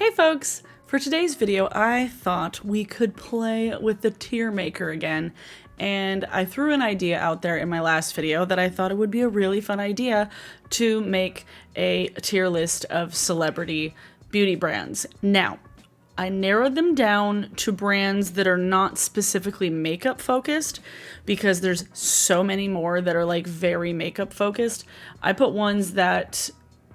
Hey folks! For today's video, I thought we could play with the tier maker again, and I threw an idea out there in my last video that I thought it would be a really fun idea to make a tier list of celebrity beauty brands. Now, I narrowed them down to brands that are not specifically makeup focused because there's so many more that are like very makeup focused. I put ones that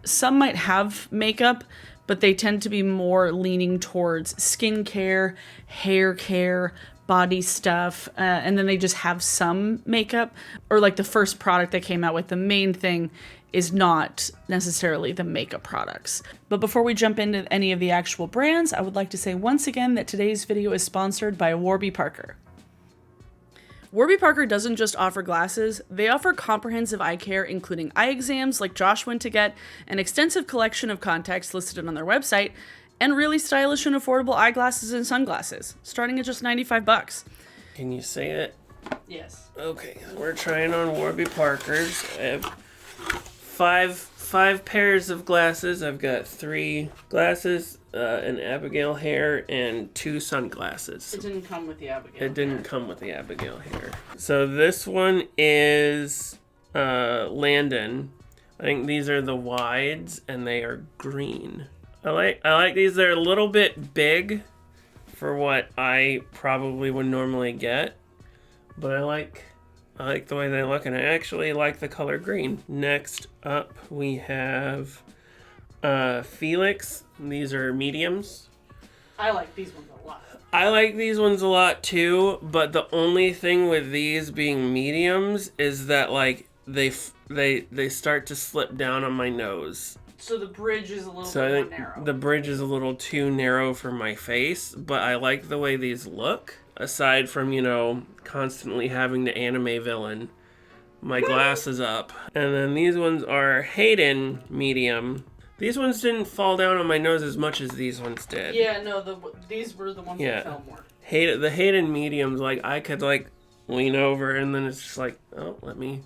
some might have makeup, but they tend to be more leaning towards skincare, hair care, body stuff, and then they just have some makeup, or like the first product they came out with, the main thing is not necessarily the makeup products. But before we jump into any of the actual brands, I would like to say once again that today's video is sponsored by Warby Parker. Warby Parker doesn't just offer glasses, they offer comprehensive eye care including eye exams like Josh went to get, an extensive collection of contacts listed on their website, and really stylish and affordable eyeglasses and sunglasses, starting at just 95 bucks. Can you say it? Yes. Okay, so we're trying on Warby Parkers. I have five pairs of glasses. I've got 3 glasses, an Abigail hair, and 2 sunglasses. It didn't come with the Abigail. It didn't come with the Abigail hair. So this one is Landon. I think these are the wides, and they are green. I like these. They're a little bit big for what I probably would normally get, but I like the way they look, and I actually like the color green. Next up, we have Felix. These are mediums. I like these ones a lot. I like these ones a lot too, but the only thing with these being mediums is that like they start to slip down on my nose. So the bridge is a little So I bit think more narrow. the bridge is a little too narrow for my face, but I like the way these look. Aside from, constantly having the anime villain, my glasses up. And then these ones are Hayden medium. These ones didn't fall down on my nose as much as these ones did. Yeah, no, these were the ones that fell more. The Hayden mediums, like, I could, like, lean over and then it's just like, oh, let me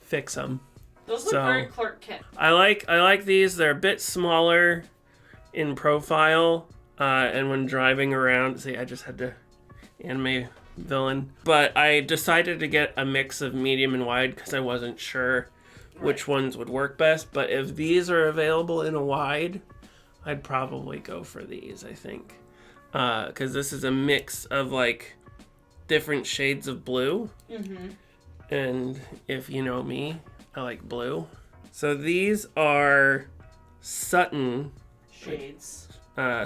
fix them. Those look very Clark Kent. I like these. They're a bit smaller in profile. And when driving around, see, I just had to anime villain. But I decided to get a mix of medium and wide because I wasn't sure which ones would work best. But if these are available in a wide, I'd probably go for these, I think. Because this is a mix of, like, different shades of blue. Mm-hmm. And if you know me, I like blue. So these are Sutton shades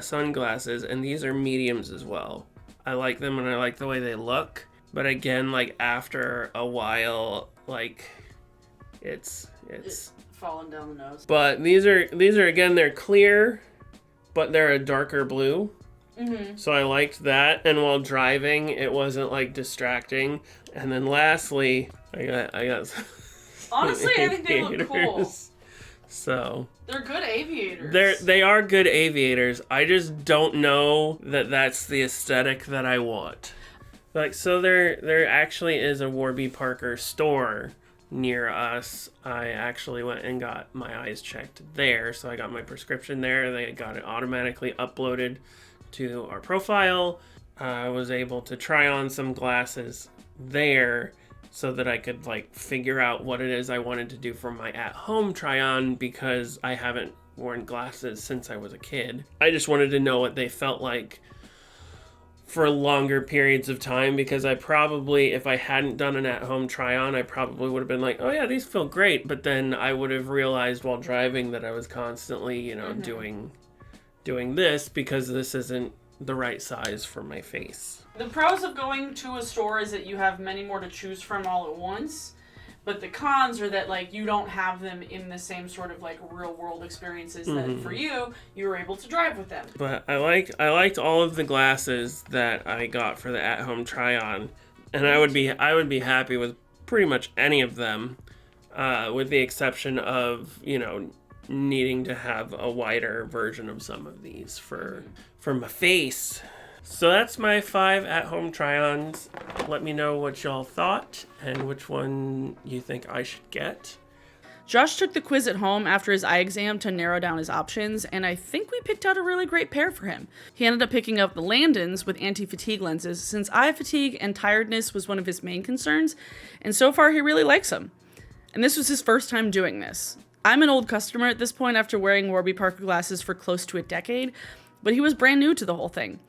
sunglasses, and these are mediums as well. I like them and I like the way they look. But again, like after a while, like it's falling down the nose. But these are again, they're clear, but they're a darker blue. Mm-hmm. So I liked that, and while driving, it wasn't like distracting. And then lastly, I got. Honestly, I think they look cool. So they're good aviators. They are good aviators. I just don't know that that's the aesthetic that I want. Like, so there actually is a Warby Parker store near us. I actually went and got my eyes checked there. So I got my prescription there. They got it automatically uploaded to our profile. I was able to try on some glasses there so that I could like figure out what it is I wanted to do for my at-home try-on, because I haven't worn glasses since I was a kid. I just wanted to know what they felt like for longer periods of time, because I probably, if I hadn't done an at-home try-on, I probably would have been like, oh yeah, these feel great, but then I would have realized while driving that I was constantly, doing this because this isn't the right size for my face. The pros of going to a store is that you have many more to choose from all at once, but the cons are that like you don't have them in the same sort of like real world experiences that for you were able to drive with them. But I liked all of the glasses that I got for the at-home try-on, and I would be happy with pretty much any of them, with the exception of needing to have a wider version of some of these for my face. So that's my 5 at-home try-ons. Let me know what y'all thought and which one you think I should get. Josh took the quiz at home after his eye exam to narrow down his options, and I think we picked out a really great pair for him. He ended up picking up the Landons with anti-fatigue lenses since eye fatigue and tiredness was one of his main concerns, and so far he really likes them. And this was his first time doing this. I'm an old customer at this point after wearing Warby Parker glasses for close to a decade, but he was brand new to the whole thing.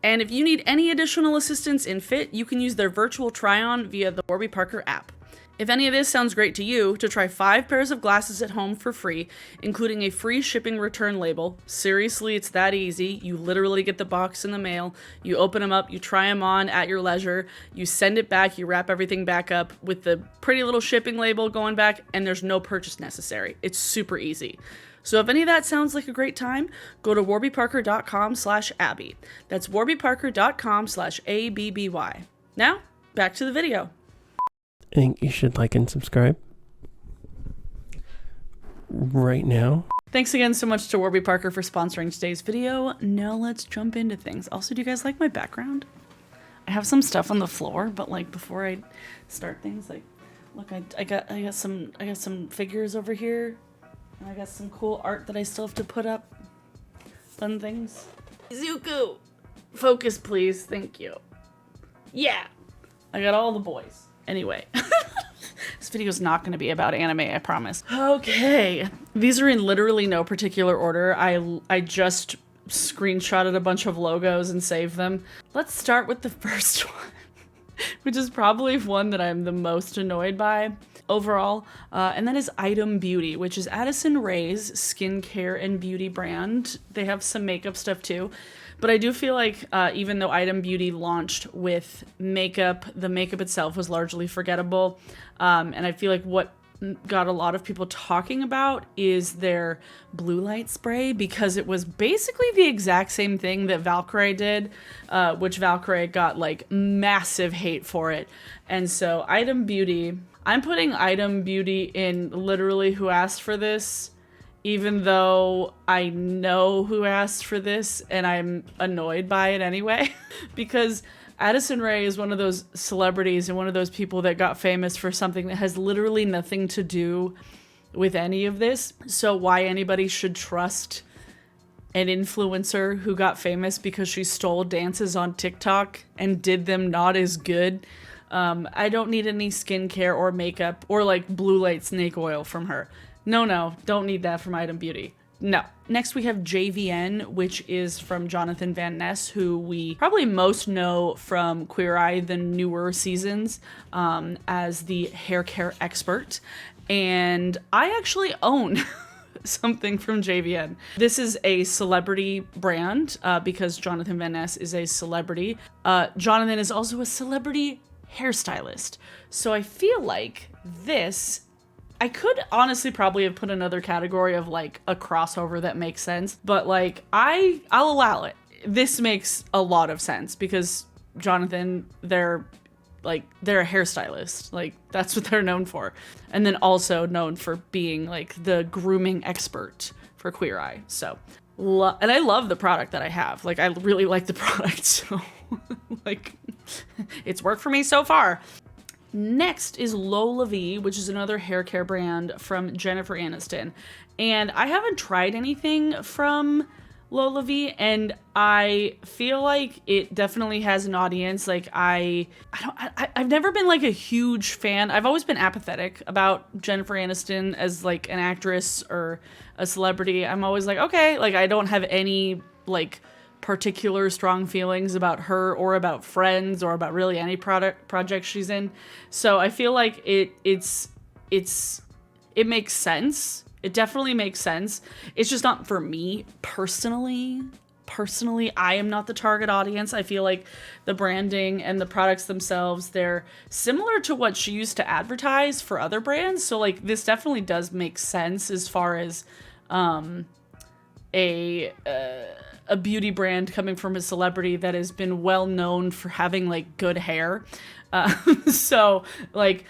And if you need any additional assistance in fit, you can use their virtual try-on via the Warby Parker app. If any of this sounds great to you, to try 5 pairs of glasses at home for free, including a free shipping return label. Seriously, it's that easy. You literally get the box in the mail, you open them up, you try them on at your leisure, you send it back, you wrap everything back up with the pretty little shipping label going back, and there's no purchase necessary. It's super easy. So if any of that sounds like a great time, go to warbyparker.com/Abby. That's warbyparker.com/ABBY. Now, back to the video. I think you should like and subscribe right now. Thanks again so much to Warby Parker for sponsoring today's video. Now let's jump into things. Also, do you guys like my background? I have some stuff on the floor, but like before I start things, like look, I got some figures over here, and I got some cool art that I still have to put up. Fun things. Zuko, focus please. Thank you. Yeah, I got all the boys. Anyway, this video is not going to be about anime, I promise. Okay, these are in literally no particular order. I just screenshotted a bunch of logos and saved them. Let's start with the first one, which is probably one that I'm the most annoyed by overall, and that is Item Beauty, which is Addison Rae's skincare and beauty brand. They have some makeup stuff too. But I do feel like even though Item Beauty launched with makeup, the makeup itself was largely forgettable. And I feel like what got a lot of people talking about is their blue light spray, because it was basically the exact same thing that Valkyrie did, which Valkyrie got like massive hate for it. And so Item Beauty, I'm putting Item Beauty in literally who asked for this, even though I know who asked for this and I'm annoyed by it anyway, because Addison Rae is one of those celebrities and one of those people that got famous for something that has literally nothing to do with any of this. So why anybody should trust an influencer who got famous because she stole dances on TikTok and did them not as good. I don't need any skincare or makeup or like blue light snake oil from her. No, don't need that from Item Beauty. No. Next we have JVN, which is from Jonathan Van Ness, who we probably most know from Queer Eye, the newer seasons, as the hair care expert. And I actually own something from JVN. This is a celebrity brand because Jonathan Van Ness is a celebrity. Jonathan is also a celebrity hairstylist. So I feel like this, I could honestly probably have put another category of like a crossover that makes sense, but like I'll allow it. This makes a lot of sense because Jonathan, they're a hairstylist. Like that's what they're known for. And then also known for being like the grooming expert for Queer Eye. So, and I love the product that I have. Like I really like the product. So like it's worked for me so far. Next is Lola V, which is another hair care brand from Jennifer Aniston. And I haven't tried anything from Lola V, and I feel like it definitely has an audience. Like I've never been like a huge fan. I've always been apathetic about Jennifer Aniston as like an actress or a celebrity. I'm always like, okay, like I don't have any like particular strong feelings about her or about Friends or about really any project she's in. So I feel like it makes sense. It definitely makes sense. It's just not for me personally. Personally, I am not the target audience. I feel like the branding and the products themselves, they're similar to what she used to advertise for other brands. So like this definitely does make sense as far as a beauty brand coming from a celebrity that has been well known for having like good hair. So like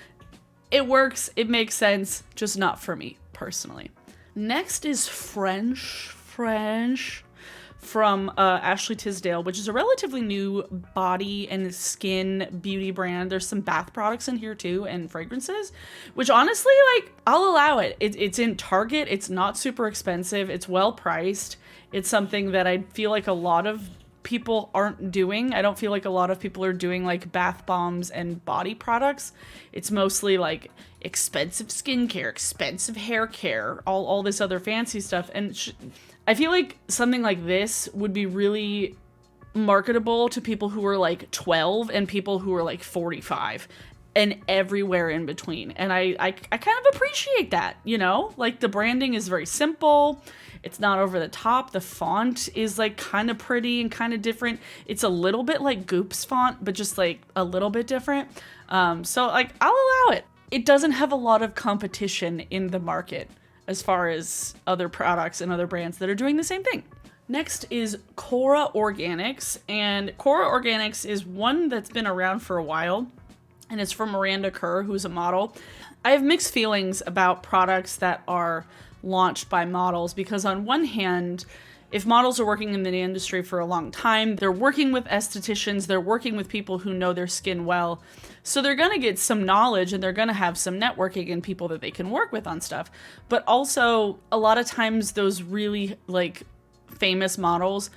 it works, it makes sense, just not for me personally. Next is French from Ashley Tisdale, which is a relatively new body and skin beauty brand. There's some bath products in here too, and fragrances, which honestly, like, I'll allow it. It's in Target. It's not super expensive. It's well priced. It's something that I feel like a lot of people aren't doing. I don't feel like a lot of people are doing like bath bombs and body products. It's mostly like expensive skincare, expensive hair care, all this other fancy stuff. And I feel like something like this would be really marketable to people who are like 12 and people who are like 45 and everywhere in between. And I kind of appreciate that, you know? Like, the branding is very simple. It's not over the top. The font is like kind of pretty and kind of different. It's a little bit like Goop's font, but just like a little bit different. So like, I'll allow it. It doesn't have a lot of competition in the market as far as other products and other brands that are doing the same thing. Next is Cora Organics, and Cora Organics is one that's been around for a while, and it's from Miranda Kerr, who's a model. I have mixed feelings about products that are launched by models, because on one hand, if models are working in the industry for a long time, they're working with estheticians, they're working with people who know their skin well, so they're gonna get some knowledge and they're gonna have some networking and people that they can work with on stuff. But also, a lot of times those really like famous models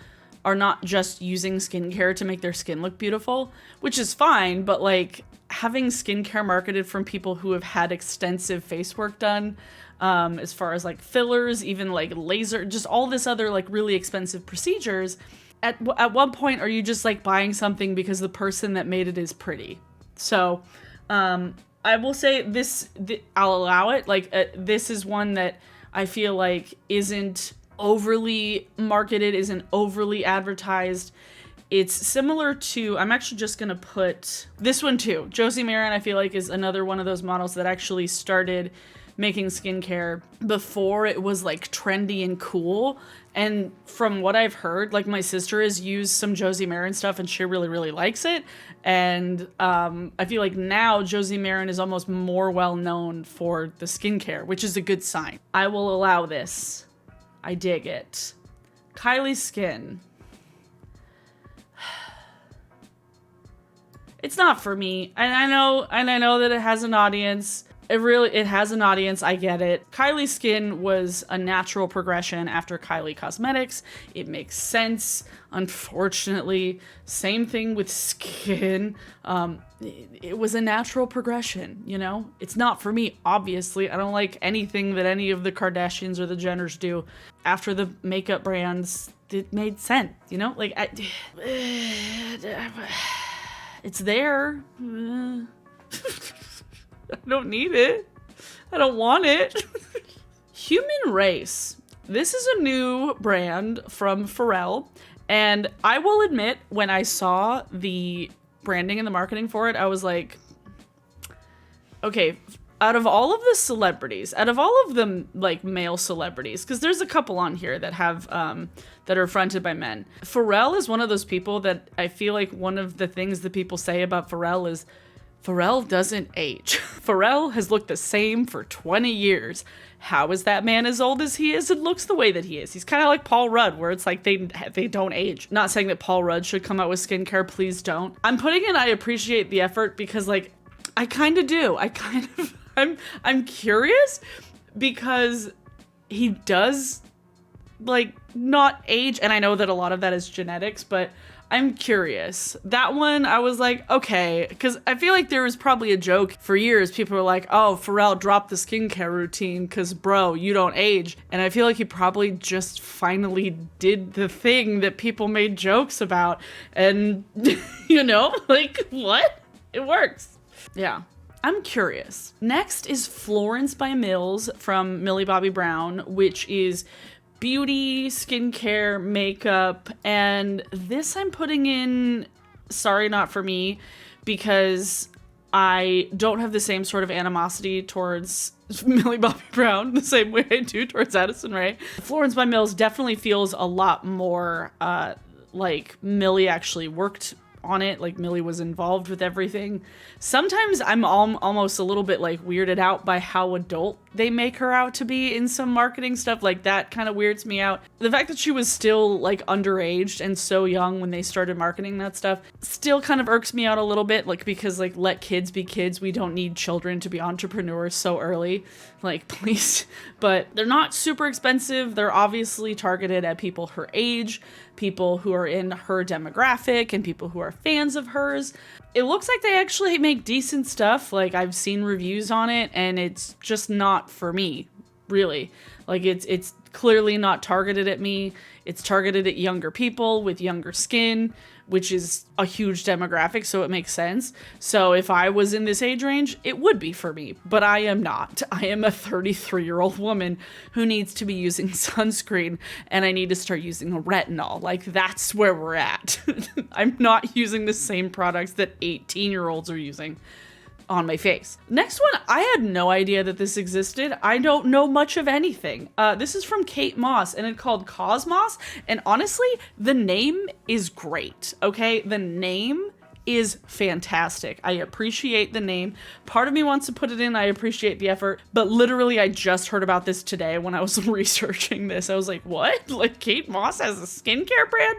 are not just using skincare to make their skin look beautiful, which is fine, but like having skincare marketed from people who have had extensive face work done, as far as like fillers, even like laser, just all this other like really expensive procedures, at what point are you just like buying something because the person that made it is pretty? So I will say this, I'll allow it. Like this is one that I feel like isn't overly marketed, isn't overly advertised. It's similar to, I'm actually just going to put this one too. Josie Maran, I feel like, is another one of those models that actually started making skincare before it was like trendy and cool. And from what I've heard, like my sister has used some Josie Maran stuff and she really, really likes it. And I feel like now Josie Maran is almost more well known for the skincare, which is a good sign. I will allow this. I dig it. Kylie Skin. It's not for me. And I know that it has an audience. It has an audience. I get it. Kylie Skin was a natural progression after Kylie Cosmetics. It makes sense. Unfortunately, same thing with skin. It was a natural progression, you know? It's not for me, obviously. I don't like anything that any of the Kardashians or the Jenners do. After the makeup brands, it made sense, you know? Like, it's there. I don't need it. I don't want it. Human Race. This is a new brand from Pharrell. And I will admit, when I saw the branding and the marketing for it, I was like, okay, out of all of the celebrities, out of all of the like male celebrities, because there's a couple on here that have that are fronted by men. Pharrell is one of those people that I feel like one of the things that people say about Pharrell is Pharrell doesn't age. Pharrell has looked the same for 20 years. How is that man as old as he is and looks the way that he is? He's kind of like Paul Rudd, where it's like they don't age. Not saying that Paul Rudd should come out with skincare, please don't. I'm putting in I appreciate the effort because like I kind of do. I'm curious because he does like not age, and I know that a lot of that is genetics, but I'm curious. That one, I was like, okay, because I feel like there was probably a joke for years. People were like, oh, Pharrell dropped the skincare routine because, bro, you don't age. And I feel like he probably just finally did the thing that people made jokes about. And, you know, like, what? It works. Yeah. I'm curious. Next is Florence by Mills from Millie Bobby Brown, which is beauty, skincare, makeup, and this I'm putting in sorry not for me because I don't have the same sort of animosity towards Millie Bobby Brown the same way I do towards Addison Rae. Florence by Mills definitely feels a lot more like Millie actually worked on it. Like Millie was involved with everything. Sometimes I'm almost a little bit like weirded out by how adult they make her out to be in some marketing stuff. Like that kind of weirds me out. The fact that she was still like underage and so young when they started marketing that stuff still kind of irks me out a little bit. Like, because like, let kids be kids. We don't need children to be entrepreneurs so early. Like, please. But they're not super expensive. They're obviously targeted at people her age, people who are in her demographic, and people who are fans of hers. It looks like they actually make decent stuff. Like, I've seen reviews on it, and it's just not for me, really. Like, it's clearly not targeted at me. It's targeted at younger people with younger skin, which is a huge demographic, so it makes sense. So if I was in this age range, it would be for me, but I am not. I am a 33-year-old woman who needs to be using sunscreen, and I need to start using a retinol. Like, that's where we're at. I'm not using the same products that 18-year-olds are using on my face. Next one, I had no idea that this existed. I don't know much of anything. This is from Kate Moss, and it's called Cosmos, and honestly, the name is great, okay? The name is fantastic. I appreciate the name. Part of me wants to put it in. I appreciate the effort, but literally I just heard about this today when I was researching this. I was like, what? Like, Kate Moss has a skincare brand?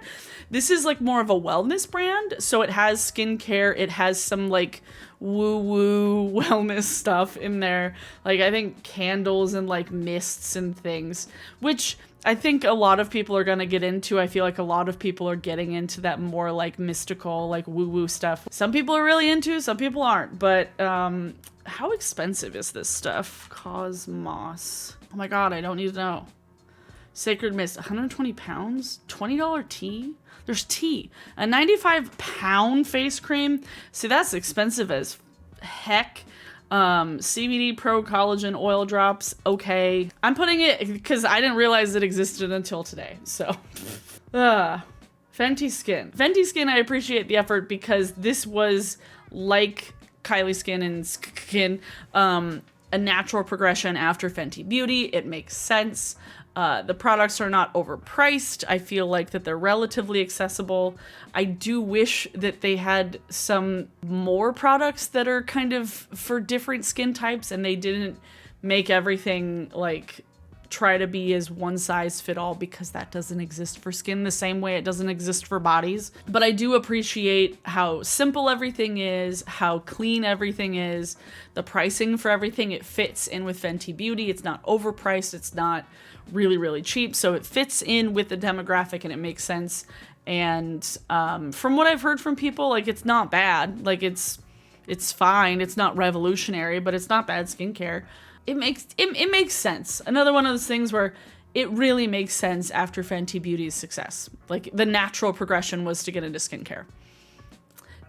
This is like more of a wellness brand, so it has skincare. It has some like woo-woo wellness stuff in there. Like, I think candles and like mists and things, which I think a lot of people are going to get into. I feel like a lot of people are getting into that more like mystical, like woo-woo stuff. Some people are really into, some people aren't. But how expensive is this stuff? Cosmos. Oh my god, I don't need to know. Sacred Mist, 120 pounds? $20 tea? There's tea. A 95-pound face cream. See, that's expensive as heck. CBD Pro Collagen Oil Drops. Okay. I'm putting it because I didn't realize it existed until today. So, Fenty Skin. Fenty Skin, I appreciate the effort because this was like Kylie Skin and Skin, a natural progression after Fenty Beauty. It makes sense. The products are not overpriced. I feel like that they're relatively accessible. I do wish that they had some more products that are kind of for different skin types and they didn't make everything like try to be as one size fit all, because that doesn't exist for skin the same way it doesn't exist for bodies. But I do appreciate how simple everything is, how clean everything is, the pricing for everything. It fits in with Fenty Beauty. It's not overpriced. It's not really, really cheap. So it fits in with the demographic and it makes sense. And from what I've heard from people, like, it's not bad. Like, it's fine. It's not revolutionary, but it's not bad skincare. It makes sense. Another one of those things where it really makes sense after Fenty Beauty's success. Like, the natural progression was to get into skincare.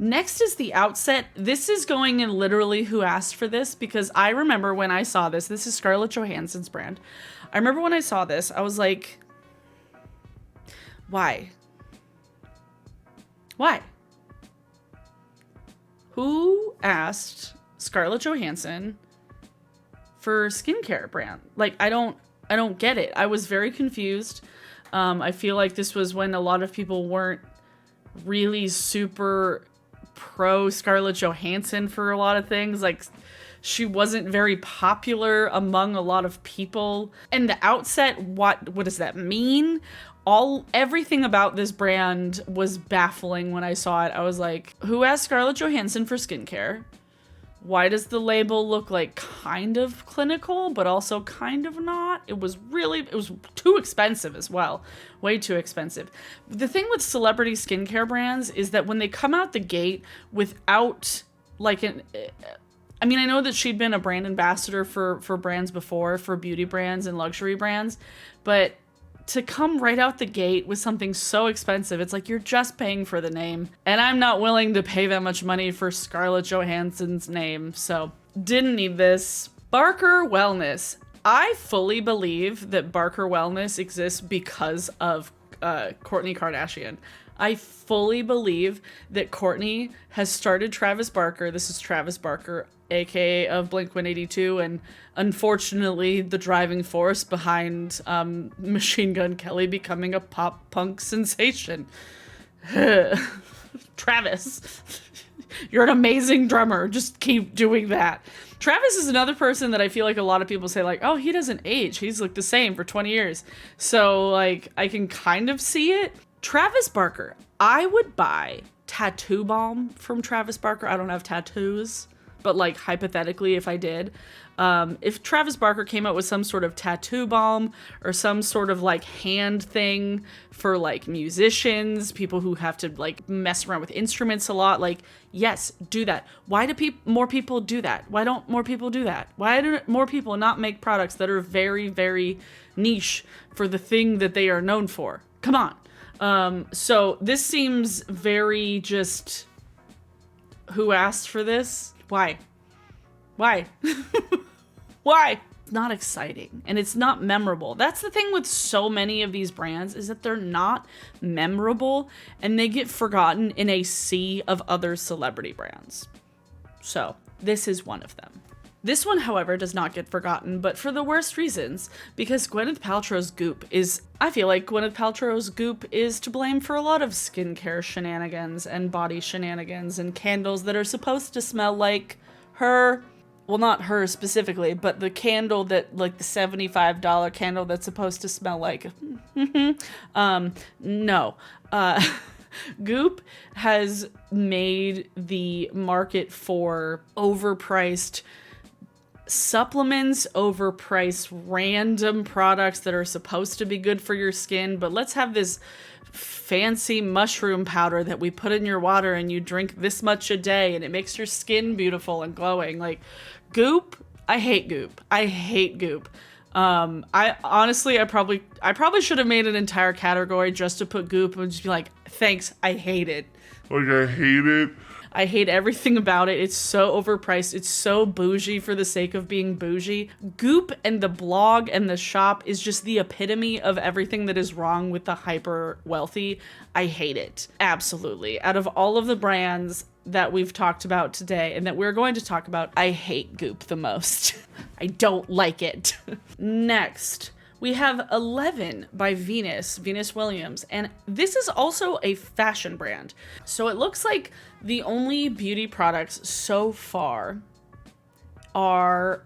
Next is the Outset. This is going in literally who asked for this, because I remember when I saw this. This is Scarlett Johansson's brand. I remember when I saw this, I was like, why? Why? Who asked Scarlett Johansson for skincare brand? Like, I don't get it. I was very confused. I feel like this was when a lot of people weren't really super pro Scarlett Johansson for a lot of things. Like, she wasn't very popular among a lot of people. And the Outset, what does that mean? Everything about this brand was baffling when I saw it. I was like, who asked Scarlett Johansson for skincare? Why does the label look like kind of clinical, but also kind of not? It was too expensive as well. Way too expensive. The thing with celebrity skincare brands is that when they come out the gate without like I mean, I know that she'd been a brand ambassador for brands before, for beauty brands and luxury brands, but to come right out the gate with something so expensive, it's like you're just paying for the name. And I'm not willing to pay that much money for Scarlett Johansson's name, so didn't need this. Barker Wellness. I fully believe that Barker Wellness exists because of Kourtney Kardashian. I fully believe that Kourtney has started Travis Barker. This is Travis Barker, aka of Blink-182, and unfortunately the driving force behind Machine Gun Kelly becoming a pop punk sensation. Travis, you're an amazing drummer. Just keep doing that. Travis is another person that I feel like a lot of people say like, oh, he doesn't age. He's looked the same for 20 years. So like, I can kind of see it. Travis Barker. I would buy tattoo balm from Travis Barker. I don't have tattoos, but like hypothetically, if I did, if Travis Barker came out with some sort of tattoo balm or some sort of like hand thing for like musicians, people who have to like mess around with instruments a lot, like, yes, do that. Why do more people do that? Why don't more people do that? Why do more people not make products that are very, very niche for the thing that they are known for? Come on. So this seems very just, who asked for this? Why? Why? Why? It's not exciting and it's not memorable. That's the thing with so many of these brands, is that they're not memorable and they get forgotten in a sea of other celebrity brands. So this is one of them. This one, however, does not get forgotten, but for the worst reasons, because Gwyneth Paltrow's Goop is, I feel like Gwyneth Paltrow's Goop is to blame for a lot of skincare shenanigans and body shenanigans and candles that are supposed to smell like her. Well, not her specifically, but the candle that, like the $75 candle that's supposed to smell like, no. Goop has made the market for overpriced supplements, overpriced random products that are supposed to be good for your skin, but let's have this fancy mushroom powder that we put in your water and you drink this much a day and it makes your skin beautiful and glowing. Like, Goop, I hate Goop. I hate Goop. I honestly, I probably should have made an entire category just to put Goop and just be like, thanks, I hate it. Like, I hate it. I hate everything about it. It's so overpriced. It's so bougie for the sake of being bougie. Goop and the blog and the shop is just the epitome of everything that is wrong with the hyper wealthy. I hate it. Absolutely. Out of all of the brands that we've talked about today and that we're going to talk about, I hate Goop the most. I don't like it. Next, we have 11 by Venus Williams, and this is also a fashion brand. So it looks like the only beauty products so far are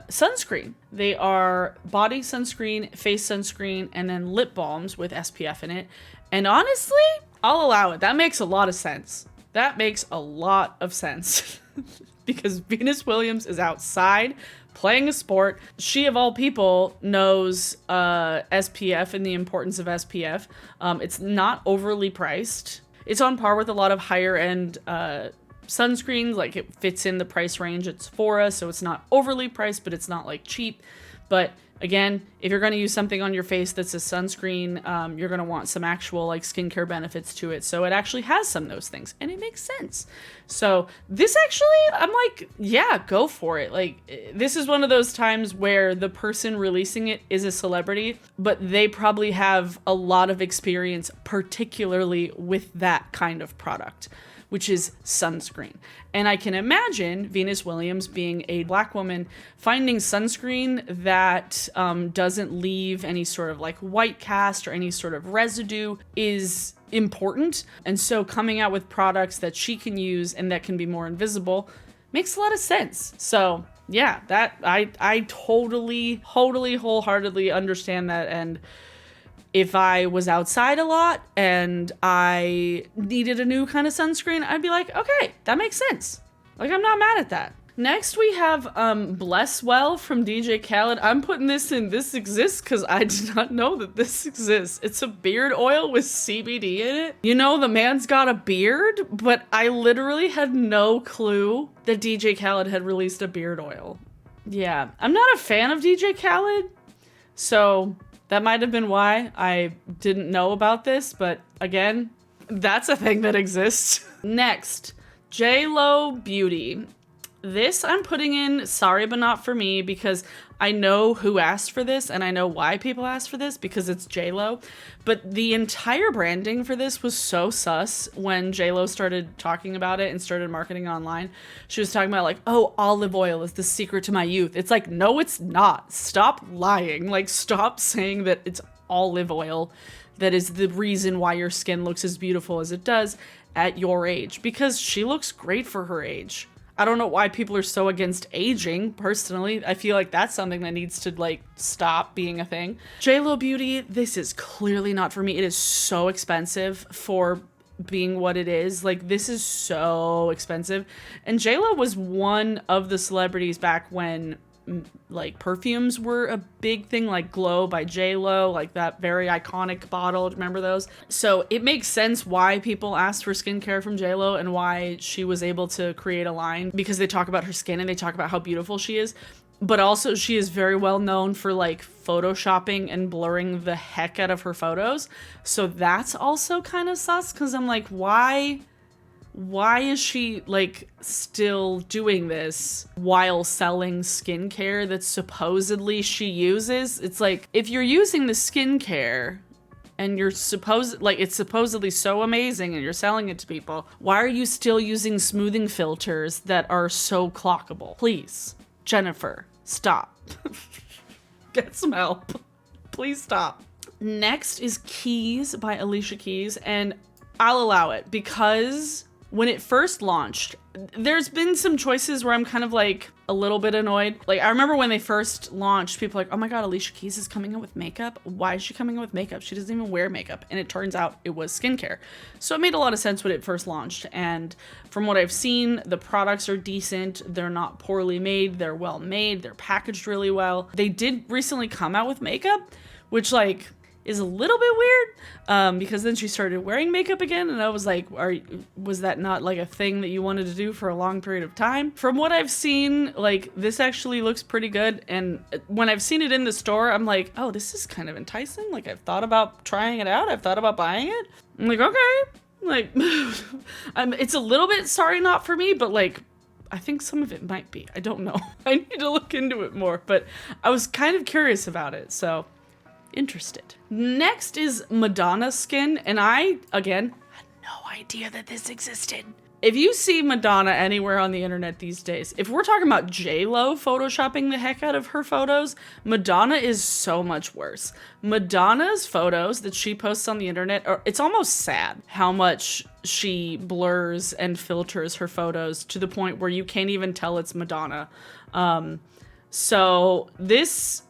sunscreen. They are body sunscreen, face sunscreen, and then lip balms with SPF in it. And honestly, I'll allow it. That makes a lot of sense. That makes a lot of sense because Venus Williams is outside playing a sport. She, of all people, knows SPF and the importance of SPF. It's not overly priced. It's on par with a lot of higher end sunscreens. Like, it fits in the price range it's for us, so it's not overly priced, but it's not like cheap. But again, if you're going to use something on your face that's a sunscreen, you're going to want some actual like skincare benefits to it. So it actually has some of those things and it makes sense. So this actually, I'm like, yeah, go for it. Like, this is one of those times where the person releasing it is a celebrity, but they probably have a lot of experience, particularly with that kind of product, which is sunscreen. And I can imagine Venus Williams, being a Black woman, finding sunscreen that doesn't leave any sort of like white cast or any sort of residue is important. And so coming out with products that she can use and that can be more invisible makes a lot of sense. So yeah, that I totally, wholeheartedly understand that. And if I was outside a lot and I needed a new kind of sunscreen, I'd be like, okay, that makes sense. Like, I'm not mad at that. Next, we have Blesswell from DJ Khaled. I'm putting this in This Exists because I did not know that this exists. It's a beard oil with CBD in it. You know, the man's got a beard, but I literally had no clue that DJ Khaled had released a beard oil. Yeah, I'm not a fan of DJ Khaled, so that might have been why I didn't know about this, but again, that's a thing that exists. Next, Jlo Beauty. This I'm putting in Sorry But Not For Me because I know who asked for this and I know why people asked for this because it's Jlo. But the entire branding for this was so sus when Jlo started talking about it and started marketing online. She was talking about like, oh, olive oil is the secret to my youth. It's like, no, it's not. Stop lying. Like, stop saying that it's olive oil that is the reason why your skin looks as beautiful as it does. at your age, because she looks great for her age. I don't know why people are so against aging. Personally, I feel like that's something that needs to like stop being a thing. Jlo Beauty, this is clearly not for me. It is so expensive for being what it is. Like, this is so expensive. And Jlo was one of the celebrities back when like perfumes were a big thing, like Glow by Jlo, like that very iconic bottle. Remember those? So it makes sense why people asked for skincare from Jlo and why she was able to create a line, because they talk about her skin and they talk about how beautiful she is. But also she is very well known for like photoshopping and blurring the heck out of her photos. So that's also kind of sus, because I'm like, why is she like still doing this while selling skincare that supposedly she uses? It's like, if you're using the skincare and it's supposedly so amazing and you're selling it to people, why are you still using smoothing filters that are so clockable? Please, Jennifer, stop. Get some help. Please stop. Next is Keys by Alicia Keys, and I'll allow it because when it first launched, there's been some choices where I'm kind of like a little bit annoyed. Like, I remember when they first launched, people were like, oh my God, Alicia Keys is coming out with makeup. Why is she coming out with makeup? She doesn't even wear makeup. And it turns out it was skincare. So it made a lot of sense when it first launched. And from what I've seen, the products are decent. They're not poorly made. They're well made. They're packaged really well. They did recently come out with makeup, which like is a little bit weird, because then she started wearing makeup again, and I was like, was that not like a thing that you wanted to do for a long period of time? From what I've seen, like, this actually looks pretty good, and when I've seen it in the store, I'm like, oh, this is kind of enticing. Like, I've thought about trying it out. I've thought about buying it. I'm like, okay. Like, it's a little bit sorry not for me, but like, I think some of it might be. I don't know. I need to look into it more, but I was kind of curious about it, so interested. Next is Madonna Skin, and I, again, had no idea that this existed. If you see Madonna anywhere on the internet these days, if we're talking about Jlo photoshopping the heck out of her photos, Madonna is so much worse. Madonna's photos that she posts on the internet, it's almost sad how much she blurs and filters her photos to the point where you can't even tell it's Madonna. So this,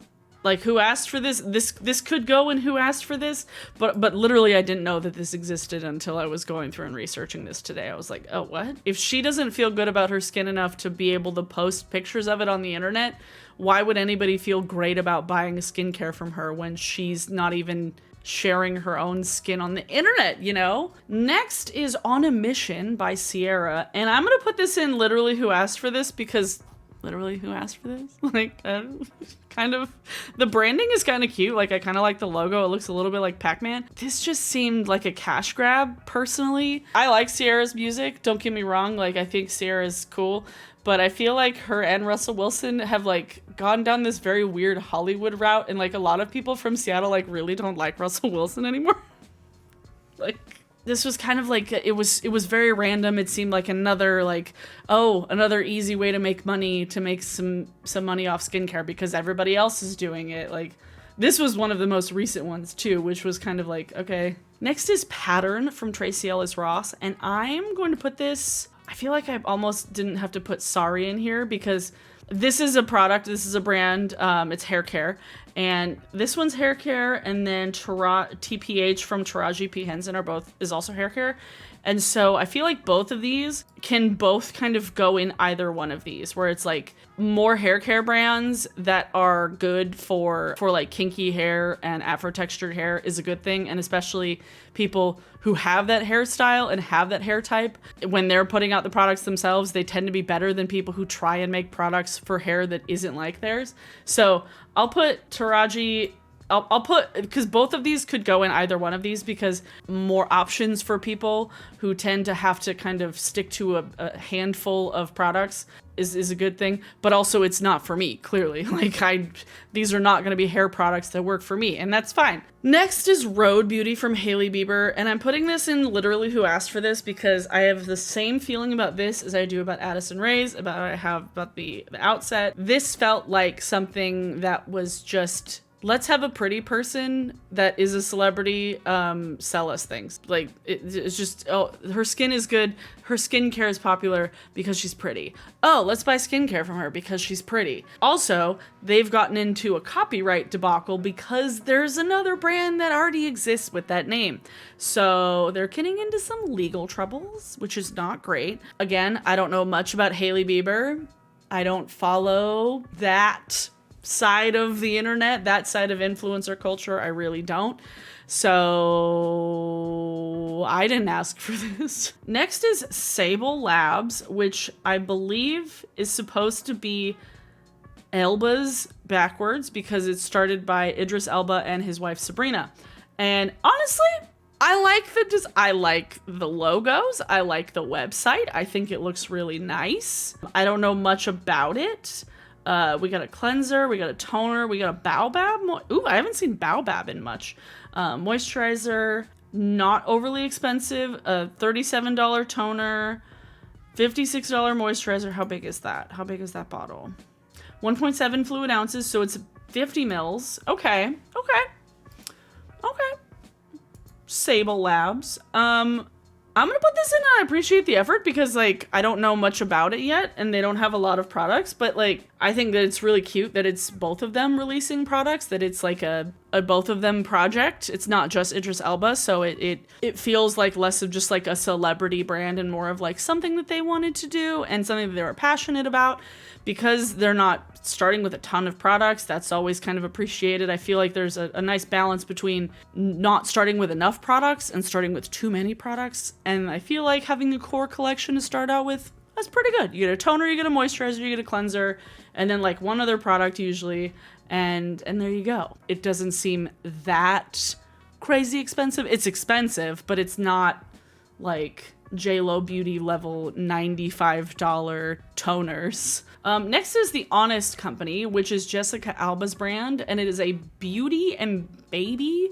like, who asked for this? This could go in who asked for this, but literally I didn't know that this existed until I was going through and researching this today. I was like, oh, what? If she doesn't feel good about her skin enough to be able to post pictures of it on the internet, why would anybody feel great about buying skincare from her when she's not even sharing her own skin on the internet, you know? Next is On a Mission by Sierra, and I'm gonna put this in literally who asked for this because literally who asked for this? Like, kind of, the branding is kind of cute. Like, I kind of like the logo. It looks a little bit like Pac-Man. This just seemed like a cash grab, personally. I like Sierra's music, don't get me wrong. Like, I think Sierra's cool, but I feel like her and Russell Wilson have like gone down this very weird Hollywood route, and like a lot of people from Seattle like really don't like Russell Wilson anymore. Like, this was kind of like, it was very random. It seemed like another like, oh, another easy way to make money, to make some money off skincare because everybody else is doing it. Like, this was one of the most recent ones too, which was kind of like, okay. Next is Pattern from Tracee Ellis Ross, and I'm going to put this, I feel like I almost didn't have to put Sorry in here because this is a product, this is a brand, it's hair care. And this one's hair care, and then TPH from Taraji P. Henson is also hair care. And so I feel like both of these can both kind of go in either one of these, where it's like more hair care brands that are good for like kinky hair and afro textured hair is a good thing. And especially people who have that hairstyle and have that hair type, when they're putting out the products themselves, they tend to be better than people who try and make products for hair that isn't like theirs. So I'll put Taraji, I'll put, because both of these could go in either one of these, because more options for people who tend to have to kind of stick to a handful of products is a good thing, but also it's not for me, clearly. Like, these are not going to be hair products that work for me, and that's fine. Next is Road Beauty from Hailey Bieber, and I'm putting this in literally who asked for this because I have the same feeling about this as I do about Addison Rae's, about the Outset. This felt like something that was just let's have a pretty person that is a celebrity sell us things. Like, it's just, oh, her skin is good. Her skincare is popular because she's pretty. Oh, let's buy skincare from her because she's pretty. Also, they've gotten into a copyright debacle because there's another brand that already exists with that name. So they're getting into some legal troubles, which is not great. Again, I don't know much about Hailey Bieber. I don't follow that side of the internet, that side of influencer culture. I really don't. So I didn't ask for this. Next is Sable Labs, which I believe is supposed to be Alba's backwards because it's started by Idris Elba and his wife Sabrina. And honestly, I like the logos. I like the website. I think it looks really nice. I don't know much about it. We got a cleanser, we got a toner, we got a Baobab. Ooh, I haven't seen Baobab in much. Moisturizer, not overly expensive. A $37 toner, $56 moisturizer. How big is that? How big is that bottle? 1.7 fluid ounces, so it's 50 mils. Okay. Sable Labs. I'm gonna put this in and I appreciate the effort because, like, I don't know much about it yet and they don't have a lot of products, but, like, I think that it's really cute that it's both of them releasing products, that it's like a both of them project. It's not just Idris Elba, so it feels like less of just like a celebrity brand and more of like something that they wanted to do and something that they were passionate about. Because they're not starting with a ton of products, that's always kind of appreciated. I feel like there's a nice balance between not starting with enough products and starting with too many products. And I feel like having a core collection to start out with, that's pretty good. You get a toner, you get a moisturizer, you get a cleanser, and then like one other product usually, and there you go. It doesn't seem that crazy expensive. It's expensive, but it's not like Jlo Beauty level $95 toners. Next is the Honest Company, which is Jessica Alba's brand, and it is a beauty and baby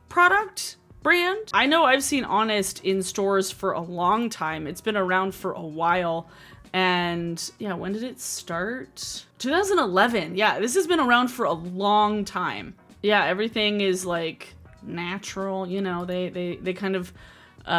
product brand. I know I've seen Honest in stores for a long time. It's been around for a while. And yeah, when did it start? 2011. Yeah, this has been around for a long time. Yeah, everything is like natural, you know, they kind of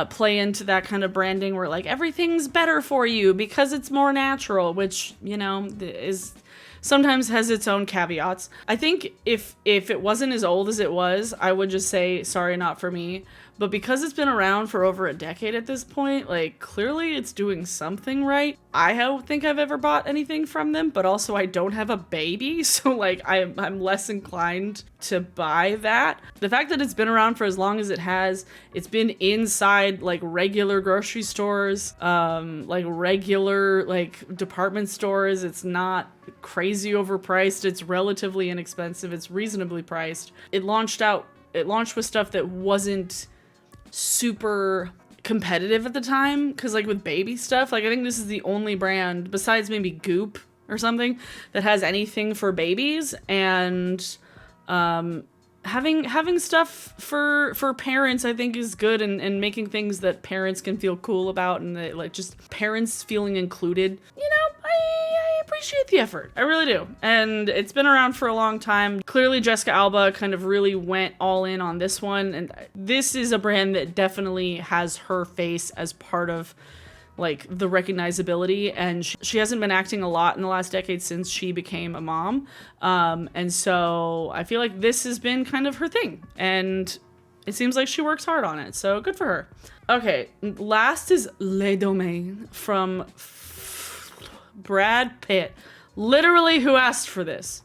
play into that kind of branding where like everything's better for you because it's more natural, which, you know, is sometimes has its own caveats. I think if it wasn't as old as it was, I would just say sorry, not for me. But because it's been around for over a decade at this point, like, clearly it's doing something right. I don't think I've ever bought anything from them, but also I don't have a baby, so, like, I'm less inclined to buy that. The fact that it's been around for as long as it has, it's been inside, like, regular grocery stores, like, regular, like, department stores. It's not crazy overpriced. It's relatively inexpensive. It's reasonably priced. It launched with stuff that wasn't super competitive at the time, because like with baby stuff, like I think this is the only brand besides maybe Goop or something that has anything for babies. And having stuff for parents, I think, is good, and making things that parents can feel cool about, and that, like, just parents feeling included, you know, I appreciate the effort. I really do. And it's been around for a long time. Clearly Jessica Alba kind of really went all in on this one, and this is a brand that definitely has her face as part of, like, the recognizability, and she hasn't been acting a lot in the last decade since she became a mom. And so I feel like this has been kind of her thing, and it seems like she works hard on it, so good for her. Okay, last is Le Domaine from Brad Pitt. Literally, who asked for this?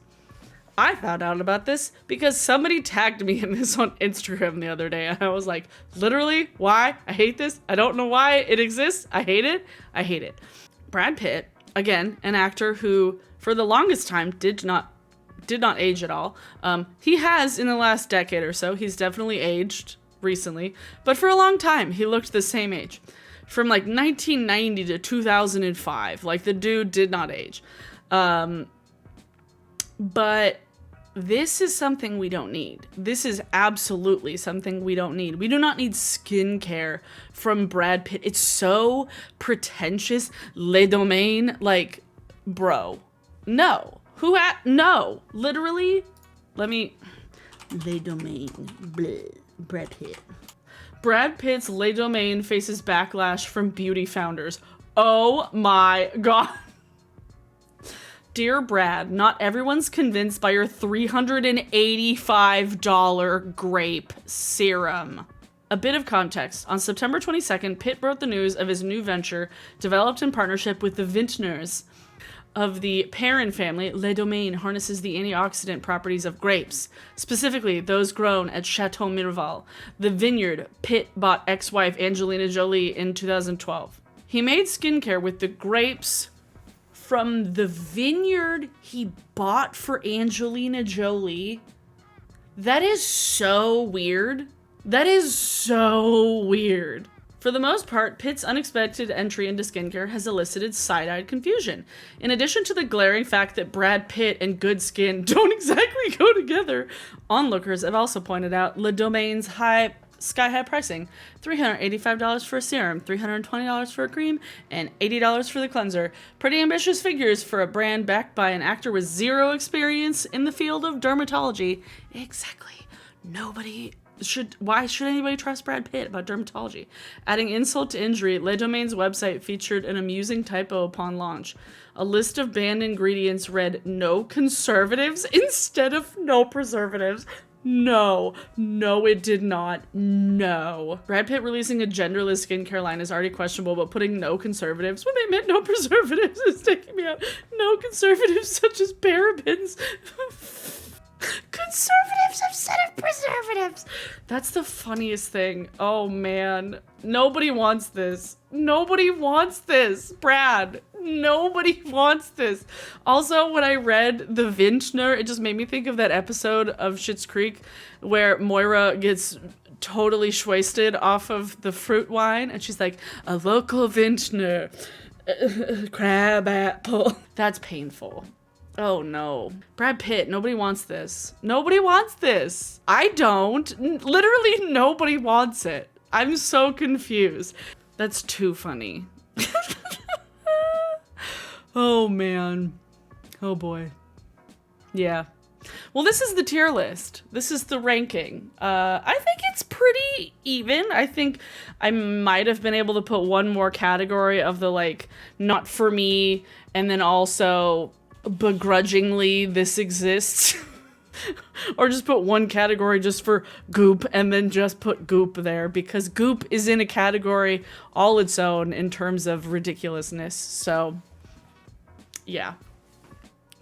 I found out about this because somebody tagged me in this on Instagram the other day, and I was like, literally, why? I hate this. I don't know why it exists. I hate it. I hate it. Brad Pitt, again, an actor who, for the longest time, did not age at all. He has in the last decade or so. He's definitely aged recently, but for a long time, he looked the same age. From like 1990 to 2005, like, the dude did not age. But this is something we don't need. This is absolutely something we don't need. We do not need skincare from Brad Pitt. It's so pretentious. Le Domaine, like, bro, no. No, literally, let me, Le Domain. Bleh. Brad Pitt. Brad Pitt's Le Domain faces backlash from beauty founders. Oh my god. Dear Brad, not everyone's convinced by your $385 grape serum. A bit of context. On September 22nd, Pitt broke the news of his new venture, developed in partnership with the vintners of the Perrin family. Le Domain harnesses the antioxidant properties of grapes, specifically those grown at Chateau Miraval, the vineyard Pitt bought ex-wife Angelina Jolie in 2012. He made skincare with the grapes from the vineyard he bought for Angelina Jolie. That is so weird. That is so weird. For the most part, Pitt's unexpected entry into skincare has elicited side-eyed confusion. In addition to the glaring fact that Brad Pitt and good skin don't exactly go together, onlookers have also pointed out Le Domain's sky-high pricing. $385 for a serum, $320 for a cream, and $80 for the cleanser. Pretty ambitious figures for a brand backed by an actor with zero experience in the field of dermatology. Exactly. Why should anybody trust Brad Pitt about dermatology? Adding insult to injury, Le Domain's website featured an amusing typo upon launch. A list of banned ingredients read no conservatives instead of no preservatives. No, it did not. No. Brad Pitt releasing a genderless skincare line is already questionable, but putting no conservatives when they meant no preservatives is taking me out. No conservatives such as parabens. Conservatives instead of preservatives. That's the funniest thing. Oh man. Nobody wants this. Nobody wants this, Brad. Nobody wants this. Also, when I read The Vintner, it just made me think of that episode of Schitt's Creek where Moira gets totally wasted off of the fruit wine and she's like, a local vintner, crab apple. That's painful. Oh no. Brad Pitt, nobody wants this. Nobody wants this. I don't. Literally nobody wants it. I'm so confused. That's too funny. Oh man. Oh boy. Yeah. Well, this is the tier list. This is the ranking. I think it's pretty even. I think I might have been able to put one more category of the like, not for me, and then also begrudgingly this exists. Or just put one category just for goop and then just put goop there because goop is in a category all its own in terms of ridiculousness. So yeah.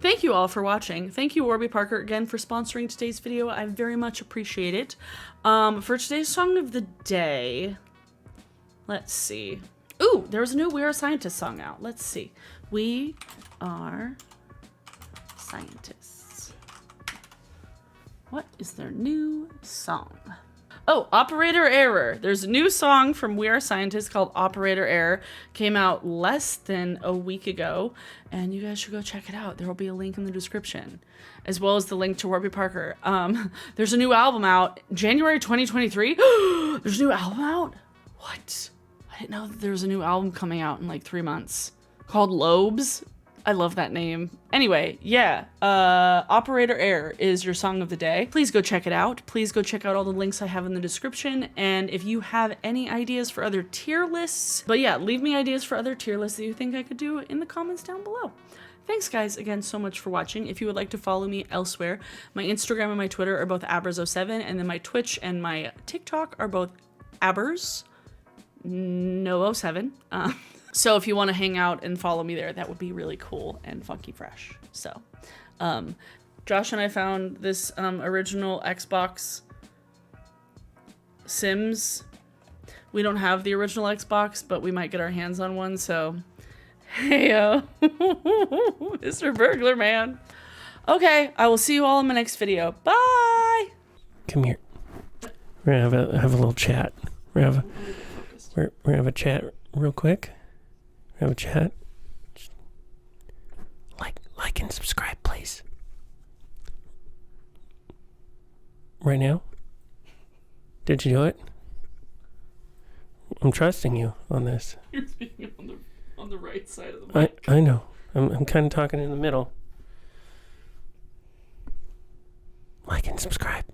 Thank you all for watching. Thank you, Warby Parker, again for sponsoring today's video. I very much appreciate it. For today's song of the day, let's see. Ooh, there was a new We Are Scientists song out. Let's see. We Are Scientists. What is their new song? Oh, Operator Error. There's a new song from We Are Scientists called Operator Error. Came out less than a week ago, and you guys should go check it out. There will be a link in the description, as well as the link to Warby Parker. There's a new album out, January 2023. There's a new album out? What? I didn't know that there was a new album coming out in like 3 months called Lobes. I love that name. Anyway, yeah, Operator Error is your song of the day. Please go check it out. Please go check out all the links I have in the description. And if you have any ideas for other tier lists, but yeah, leave me ideas for other tier lists that you think I could do in the comments down below. Thanks guys again so much for watching. If you would like to follow me elsewhere, my Instagram and my Twitter are both Abers07, and then my Twitch and my TikTok are both Abers no 07. So if you want to hang out and follow me there, that would be really cool and funky fresh. So, Josh and I found this original Xbox Sims. We don't have the original Xbox, but we might get our hands on one. So, heyo, Mr. Burglar Man. Okay, I will see you all in my next video. Bye. Come here. We're gonna have a little chat. We're gonna have a chat real quick. Have a chat. Like and subscribe, please. Right now? Did you do it? I'm trusting you on this. You're speaking on the right side of the mic. I know. I'm kind of talking in the middle. Like and subscribe.